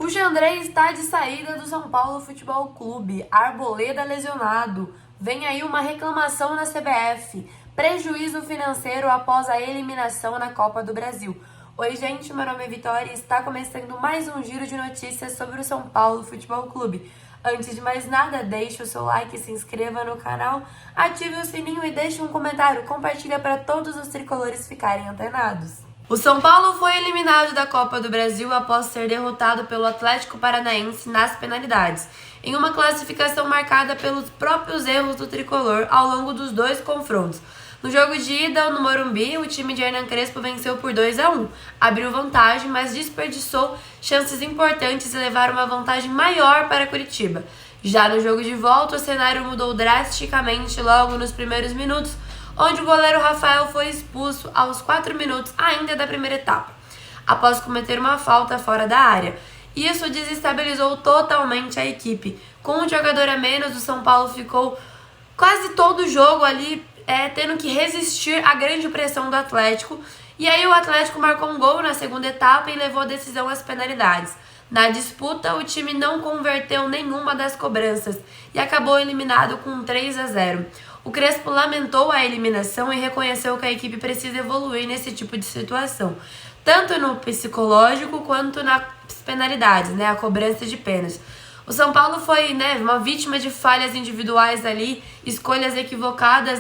Jandrei está de saída do São Paulo Futebol Clube. Arboleda lesionado. Vem aí uma reclamação na CBF. Prejuízo financeiro após a eliminação na Copa do Brasil. Oi, gente, meu nome é Vitória e está começando mais um giro de notícias sobre o São Paulo Futebol Clube. Antes de mais nada, deixe o seu like, se inscreva no canal, ative o sininho e deixe um comentário. Compartilha para todos os tricolores ficarem antenados. O São Paulo foi eliminado da Copa do Brasil após ser derrotado pelo Atlético Paranaense nas penalidades, em uma classificação marcada pelos próprios erros do tricolor ao longo dos dois confrontos. No jogo de ida no Morumbi, o time de Hernan Crespo venceu por 2-1, abriu vantagem, mas desperdiçou chances importantes e levaram uma vantagem maior para Curitiba. Já no jogo de volta, o cenário mudou drasticamente logo nos primeiros minutos, onde o goleiro Rafael foi expulso aos 4 minutos ainda da primeira etapa, após cometer uma falta fora da área. Isso desestabilizou totalmente a equipe. Com um jogador a menos, o São Paulo ficou quase todo o jogo ali tendo que resistir à grande pressão do Atlético. E aí o Atlético marcou um gol na segunda etapa e levou a decisão às penalidades. Na disputa, o time não converteu nenhuma das cobranças e acabou eliminado com 3-0. O Crespo lamentou a eliminação e reconheceu que a equipe precisa evoluir nesse tipo de situação, tanto no psicológico quanto nas penalidades, a cobrança de pênaltis. O São Paulo foi uma vítima de falhas individuais ali, escolhas equivocadas,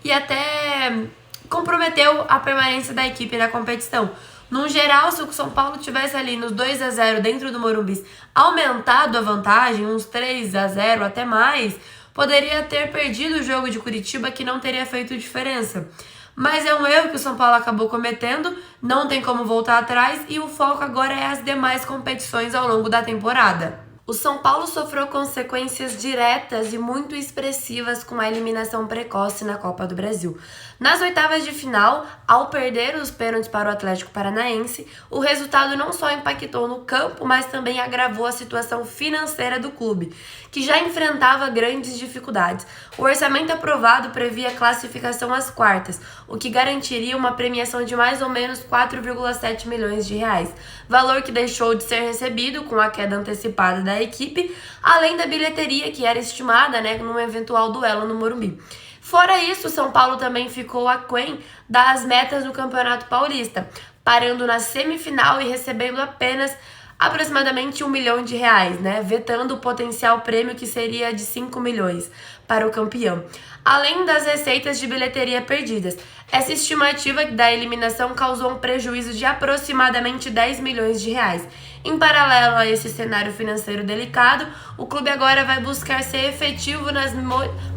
e até comprometeu a permanência da equipe na competição. No geral, se o São Paulo tivesse ali nos 2-0 dentro do Morumbi, aumentado a vantagem, uns 3-0 até mais, poderia ter perdido o jogo de Curitiba, que não teria feito diferença. Mas é um erro que o São Paulo acabou cometendo, não tem como voltar atrás e o foco agora é as demais competições ao longo da temporada. O São Paulo sofreu consequências diretas e muito expressivas com a eliminação precoce na Copa do Brasil. Nas oitavas de final, ao perder os pênaltis para o Atlético Paranaense, o resultado não só impactou no campo, mas também agravou a situação financeira do clube, que já enfrentava grandes dificuldades. O orçamento aprovado previa classificação às quartas, o que garantiria uma premiação de mais ou menos 4,7 milhões de reais, valor que deixou de ser recebido com a queda antecipada da equipe, além da bilheteria que era estimada num eventual duelo no Morumbi. Fora isso, o São Paulo também ficou aquém das metas do Campeonato Paulista, parando na semifinal e recebendo apenas aproximadamente 1 milhão de reais, vetando o potencial prêmio que seria de 5 milhões para o campeão, além das receitas de bilheteria perdidas. Essa estimativa da eliminação causou um prejuízo de aproximadamente 10 milhões de reais. Em paralelo a esse cenário financeiro delicado, o clube agora vai buscar ser efetivo nas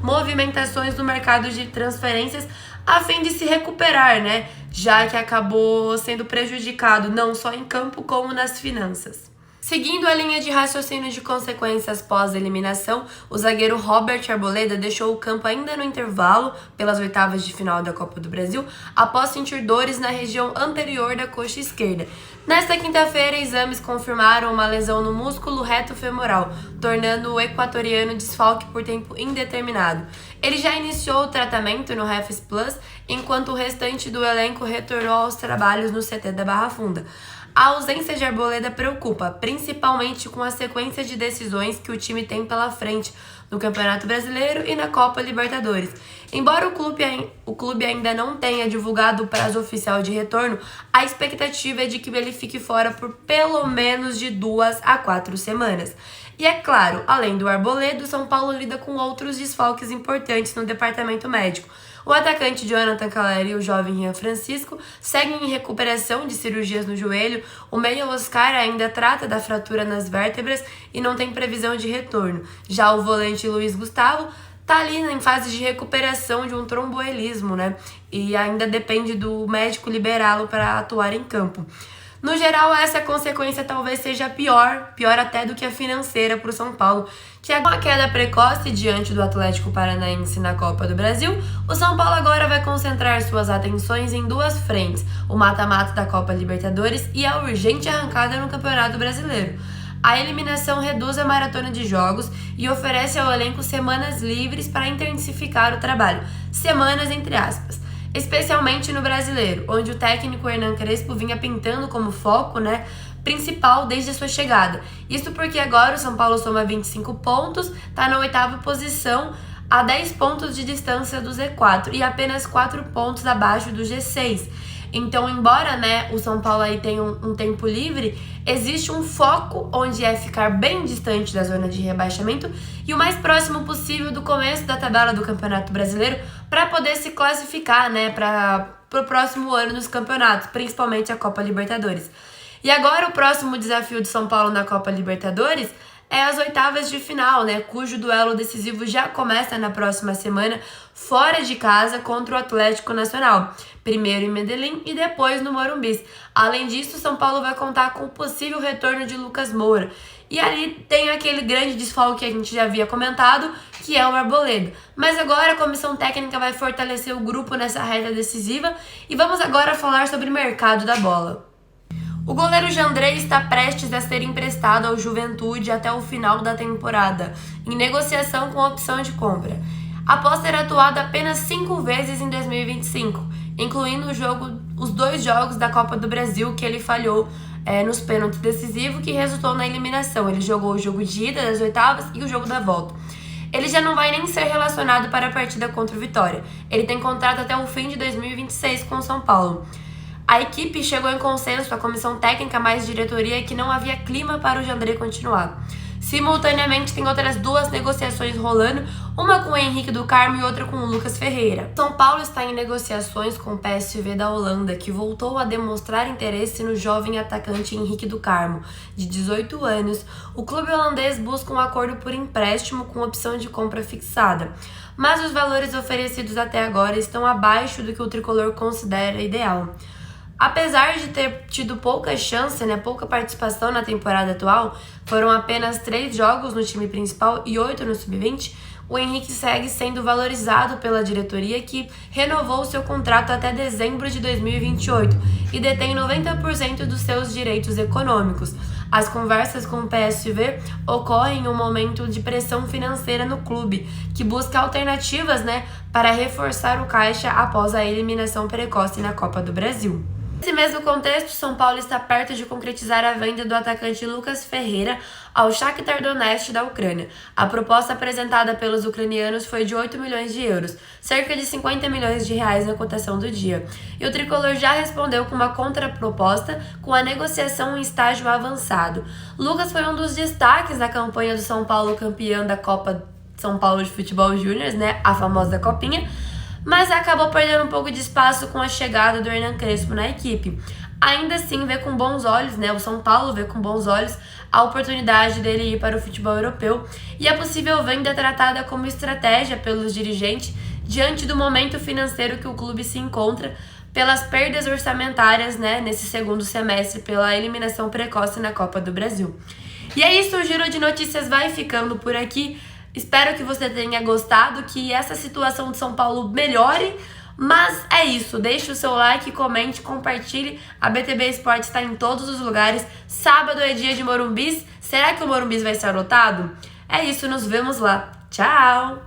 movimentações do mercado de transferências a fim de se recuperar, já que acabou sendo prejudicado não só em campo como nas finanças. Seguindo a linha de raciocínio de consequências pós-eliminação, o zagueiro Robert Arboleda deixou o campo ainda no intervalo pelas oitavas de final da Copa do Brasil, após sentir dores na região anterior da coxa esquerda. Nesta quinta-feira, exames confirmaram uma lesão no músculo reto femoral, tornando o equatoriano desfalque por tempo indeterminado. Ele já iniciou o tratamento no Refs Plus, enquanto o restante do elenco retornou aos trabalhos no CT da Barra Funda. A ausência de Arboleda preocupa, principalmente com a sequência de decisões que o time tem pela frente no Campeonato Brasileiro e na Copa Libertadores. Embora o clube ainda não tenha divulgado o prazo oficial de retorno, a expectativa é de que ele fique fora por pelo menos de 2 a 4 semanas. E é claro, além do Arboleda, o São Paulo lida com outros desfalques importantes no departamento médico. O atacante Jonathan Calleri e o jovem Rian Francisco seguem em recuperação de cirurgias no joelho. O meia Oscar ainda trata da fratura nas vértebras e não tem previsão de retorno. Já o volante Luiz Gustavo está ali em fase de recuperação de um tromboembolismo, e ainda depende do médico liberá-lo para atuar em campo. No geral, essa consequência talvez seja pior até do que a financeira para o São Paulo, que com a queda precoce diante do Atlético Paranaense na Copa do Brasil, o São Paulo agora vai concentrar suas atenções em duas frentes, o mata-mata da Copa Libertadores e a urgente arrancada no Campeonato Brasileiro. A eliminação reduz a maratona de jogos e oferece ao elenco semanas livres para intensificar o trabalho, semanas entre aspas. Especialmente no Brasileiro, onde o técnico Hernan Crespo vinha pintando como foco, principal desde a sua chegada. Isso porque agora o São Paulo soma 25 pontos, está na 8ª posição, a 10 pontos de distância do Z4 e apenas 4 pontos abaixo do G6. Então, embora, né, o São Paulo aí tenha um tempo livre, existe um foco onde é ficar bem distante da zona de rebaixamento e o mais próximo possível do começo da tabela do Campeonato Brasileiro para poder se classificar, né, para o próximo ano nos campeonatos, principalmente a Copa Libertadores. E agora o próximo desafio do São Paulo na Copa Libertadores é as 8ª de final, né, cujo duelo decisivo já começa na próxima semana, fora de casa contra o Atlético Nacional, primeiro em Medellín e depois no Morumbi. Além disso, o São Paulo vai contar com o possível retorno de Lucas Moura. E ali tem aquele grande desfalque que a gente já havia comentado, que é o Arboleda. Mas agora a comissão técnica vai fortalecer o grupo nessa reta decisiva e vamos agora falar sobre o mercado da bola. O goleiro Jandrei está prestes a ser emprestado ao Juventude até o final da temporada, em negociação com opção de compra. Após ter atuado apenas 5 vezes em 2025, incluindo os 2 jogos da Copa do Brasil que ele falhou nos pênaltis decisivos, que resultou na eliminação. Ele jogou o jogo de ida das 8ª e o jogo da volta. Ele já não vai nem ser relacionado para a partida contra o Vitória. Ele tem contrato até o fim de 2026 com o São Paulo. A equipe chegou em consenso, a comissão técnica mais diretoria, que não havia clima para o Jandrei continuar. Simultaneamente, tem outras 2 negociações rolando, uma com o Henrique do Carmo e outra com o Lucas Ferreira. São Paulo está em negociações com o PSV da Holanda, que voltou a demonstrar interesse no jovem atacante Henrique do Carmo, de 18 anos. O clube holandês busca um acordo por empréstimo com opção de compra fixada, mas os valores oferecidos até agora estão abaixo do que o tricolor considera ideal. Apesar de ter tido pouca chance, né, pouca participação na temporada atual, foram apenas 3 jogos no time principal e 8 no sub-20, o Henrique segue sendo valorizado pela diretoria, que renovou seu contrato até dezembro de 2028 e detém 90% dos seus direitos econômicos. As conversas com o PSV ocorrem em um momento de pressão financeira no clube, que busca alternativas, né, para reforçar o caixa após a eliminação precoce na Copa do Brasil. Nesse mesmo contexto, São Paulo está perto de concretizar a venda do atacante Lucas Ferreira ao Shakhtar Donetsk da Ucrânia. A proposta apresentada pelos ucranianos foi de 8 milhões de euros, cerca de 50 milhões de reais na cotação do dia. E o tricolor já respondeu com uma contraproposta, com a negociação em estágio avançado. Lucas foi um dos destaques da campanha do São Paulo campeão da Copa São Paulo de Futebol Júnior, né, a famosa Copinha, mas acabou perdendo um pouco de espaço com a chegada do Hernan Crespo na equipe. Ainda assim, vê com bons olhos, né? O São Paulo vê com bons olhos a oportunidade dele ir para o futebol europeu e a possível venda tratada como estratégia pelos dirigentes diante do momento financeiro que o clube se encontra, pelas perdas orçamentárias, né, nesse segundo semestre, pela eliminação precoce na Copa do Brasil. E é isso, o Giro de Notícias vai ficando por aqui. Espero que você tenha gostado, que essa situação de São Paulo melhore, mas é isso, deixe o seu like, comente, compartilhe. A BTB Esporte está em todos os lugares. Sábado é dia de Morumbis. Será que o Morumbis vai ser lotado? É isso, nos vemos lá. Tchau!